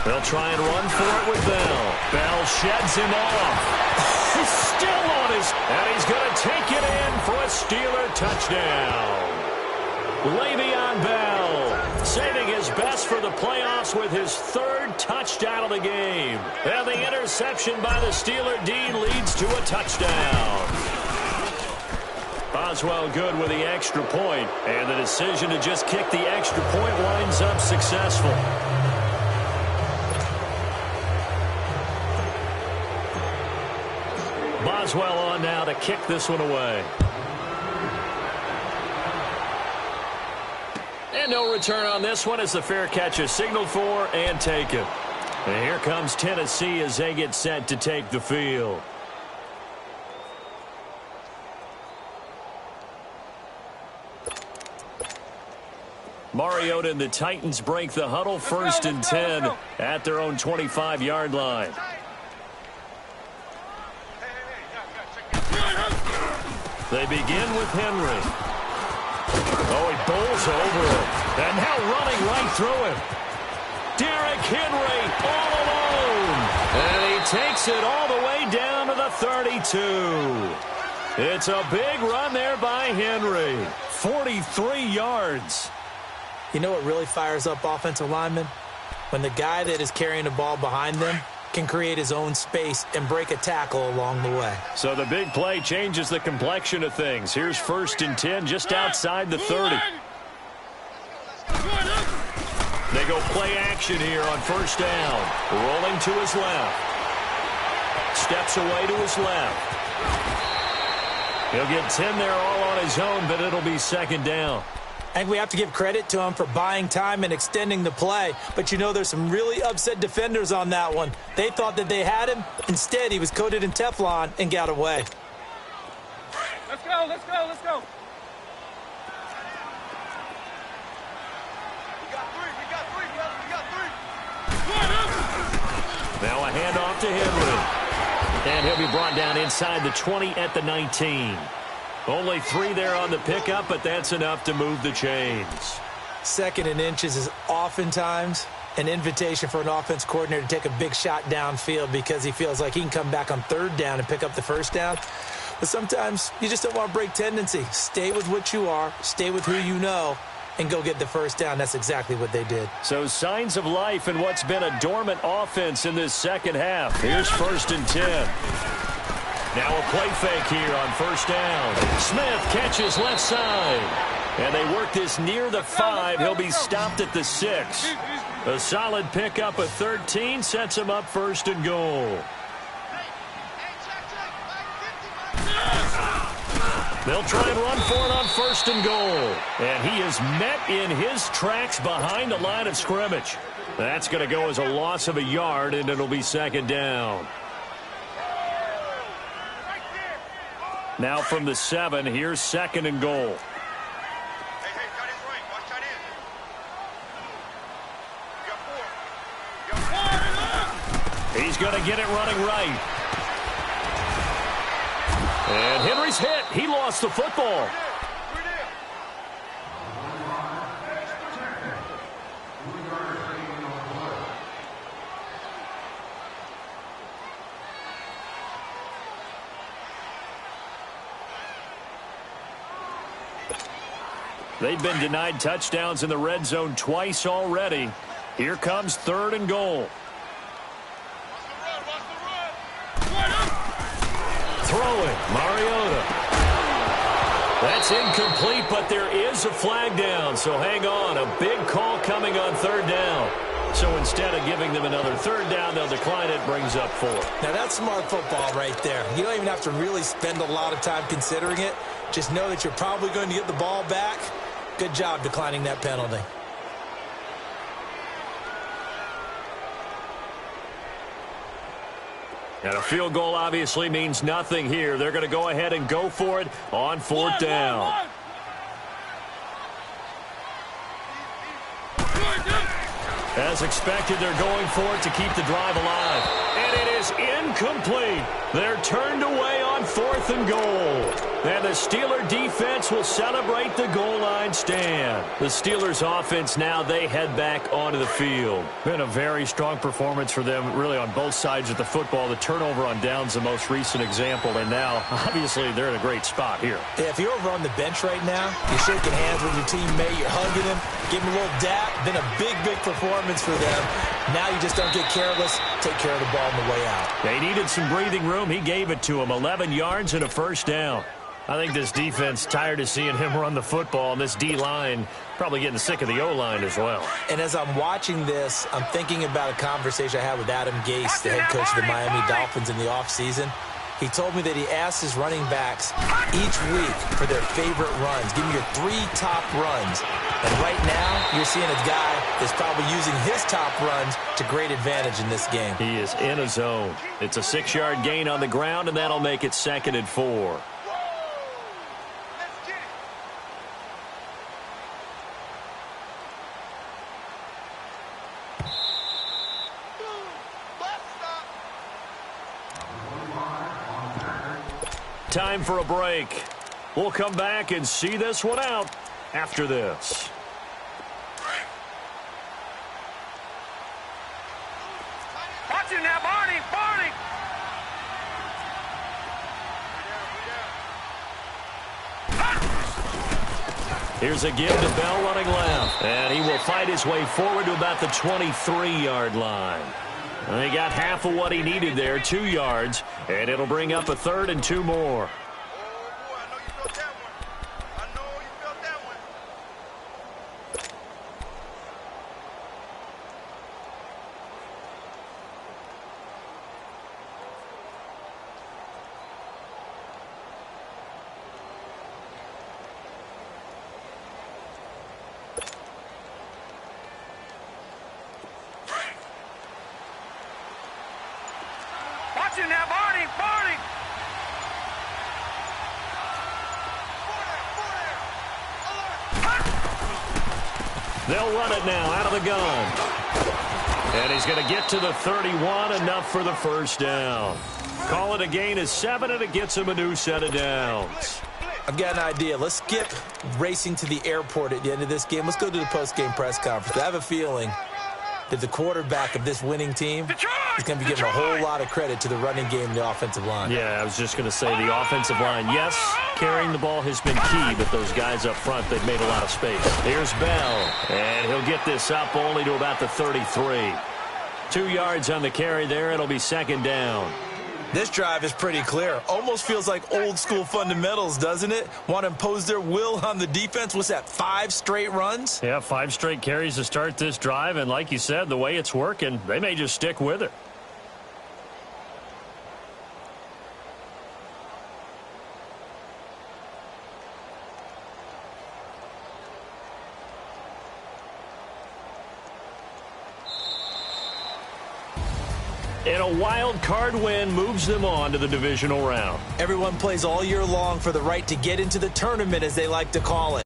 They'll try and run for it with Bell. Bell sheds him off. He's still on his, and he's going to take it in for a Steeler touchdown. Le'Veon Bell saving his best for the playoffs with his 3rd touchdown of the game. And the interception by the Steeler D leads to a touchdown. Boswell good with the extra point, and the decision to just kick the extra point winds up successful. Boswell on now to kick this one away. And no return on this one as the fair catch is signaled for and taken. And here comes Tennessee as they get set to take the field. Mariota and the Titans break the huddle, 1st and 10 at their own 25-yard line. They begin with Henry. Oh, he bowls over him. And now running right through him. Derrick Henry all alone. And he takes it all the way down to the 32. It's a big run there by Henry. 43 yards. You know what really fires up offensive linemen? When the guy that is carrying the ball behind them can create his own space and break a tackle along the way. So the big play changes the complexion of things. Here's 1st and 10 just outside the 30. They go play action here on 1st down. Rolling to his left. Steps away to his left. He'll get 10 there all on his own, but it'll be 2nd down. I think we have to give credit to him for buying time and extending the play. But, you know, there's some really upset defenders on that one. They thought that they had him. Instead, he was coated in Teflon and got away. Let's go, let's go, let's go. We got three. Now a handoff to Henry. And he'll be brought down inside the 20 at the 19. Only 3 there on the pickup, but that's enough to move the chains. 2nd and inches is oftentimes an invitation for an offense coordinator to take a big shot downfield because he feels like he can come back on 3rd down and pick up the 1st down. But sometimes you just don't want to break tendency. Stay with what you are, stay with who you know, and go get the 1st down. That's exactly what they did. So signs of life in what's been a dormant offense in this 2nd half. Here's 1st and 10. Now a play fake here on 1st down. Smith catches left side. And they work this near the 5. He'll be stopped at the 6. A solid pickup of 13 sets him up 1st and goal. They'll try and run for it on 1st and goal. And he is met in his tracks behind the line of scrimmage. That's going to go as a loss of a yard, and it'll be 2nd down. Now from the 7, here's 2nd and goal. He's going to get it running right. And Henry's hit. He lost the football. They've been denied touchdowns in the red zone twice already. Here comes 3rd and goal. Throwing, Mariota. That's incomplete, but there is a flag down, so hang on. A big call coming on 3rd down. So instead of giving them another 3rd down, they'll decline it, brings up 4. Now that's smart football right there. You don't even have to really spend a lot of time considering it. Just know that you're probably going to get the ball back. Good job declining that penalty. And a field goal obviously means nothing here. They're going to go ahead and go for it on 4th down. As expected, they're going for it to keep the drive alive. And it is incomplete. They're turned away on 4th and goal. And the Steeler defense will celebrate the goal line stand. The Steelers offense now, they head back onto the field. Been a very strong performance for them, really on both sides of the football. The turnover on downs, the most recent example. And now, obviously, they're in a great spot here. Yeah, if you're over on the bench right now, you're shaking hands with your teammate, you're hugging him, giving him a little dap. Been a big, big performance for them. Now you just don't get careless. Take care of the ball on the way out. They needed some breathing room. He gave it to him. 11 yards and a 1st down. I think this defense tired of seeing him run the football, and this D-line probably getting sick of the O-line as well. And as I'm watching this, I'm thinking about a conversation I had with Adam Gase, the head coach of the Miami Dolphins in the offseason. He told me that he asked his running backs each week for their favorite runs. Give me your 3 top runs. And right now, you're seeing a guy that's probably using his top runs to great advantage in this game. He is in a zone. It's a 6-yard gain on the ground, and that'll make it 2nd and 4. Time for a break. We'll come back and see this one out after this. Watch it now, Barney, Barney. Here's a give to Bell running left. And he will fight his way forward to about the 23-yard line. And he got half of what he needed there, 2 yards. And it'll bring up a 3rd and 2 more. Watch it now, Barney, Barney. They'll run it now out of the gun. And he's going to get to the 31, enough for the 1st down. Call it a gain of 7, and it gets him a new set of downs. I've got an idea. Let's skip racing to the airport at the end of this game. Let's go to the post-game press conference. I have a feeling that the quarterback of this winning team is going to be giving a whole lot of credit to the running game and the offensive line. Yeah, I was just going to say the offensive line, yes, carrying the ball has been key, but those guys up front, they've made a lot of space. Here's Bell, and he'll get this up only to about the 33. 2 yards on the carry there. It'll be 2nd down. This drive is pretty clear. Almost feels like old school fundamentals, doesn't it? Want to impose their will on the defense. What's that, 5 straight runs? Yeah, 5 straight carries to start this drive. And like you said, the way it's working, they may just stick with it. And a wild card win moves them on to the divisional round. Everyone plays all year long for the right to get into the tournament, as they like to call it.